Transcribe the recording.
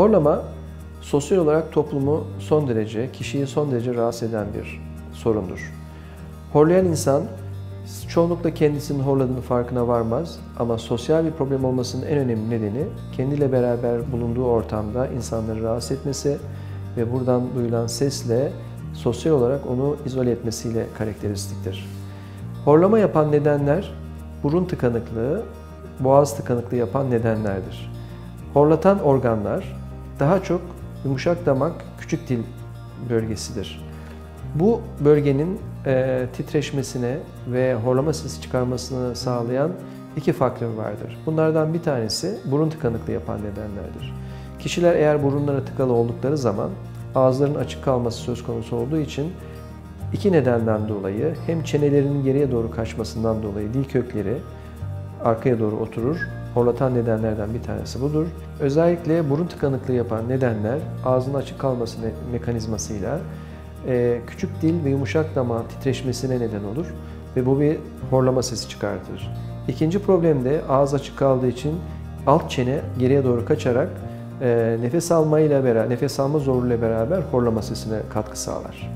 Horlama, sosyal olarak toplumu son derece, kişiyi son derece rahatsız eden bir sorundur. Horlayan insan çoğunlukla kendisinin horladığını farkına varmaz ama sosyal bir problem olmasının en önemli nedeni kendiyle beraber bulunduğu ortamda insanları rahatsız etmesi ve buradan duyulan sesle sosyal olarak onu izole etmesiyle karakteristiktir. Horlama yapan nedenler burun tıkanıklığı, boğaz tıkanıklığı yapan nedenlerdir. Horlatan organlar daha çok yumuşak damak, küçük dil bölgesidir. Bu bölgenin titreşmesine ve horlama sesi çıkarmasını sağlayan iki faktör vardır. Bunlardan bir tanesi burun tıkanıklığı yapan nedenlerdir. Kişiler eğer burunları tıkalı oldukları zaman ağızlarının açık kalması söz konusu olduğu için iki nedenden dolayı hem çenelerinin geriye doğru kaçmasından dolayı dil kökleri arkaya doğru oturur. Horlatan nedenlerden bir tanesi budur. Özellikle burun tıkanıklığı yapan nedenler ağzının açık kalması mekanizmasıyla küçük dil ve yumuşak damağın titreşmesine neden olur ve bu bir horlama sesi çıkartır. İkinci problem de ağız açık kaldığı için alt çene geriye doğru kaçarak nefes alma zorluğuyla beraber horlama sesine katkı sağlar.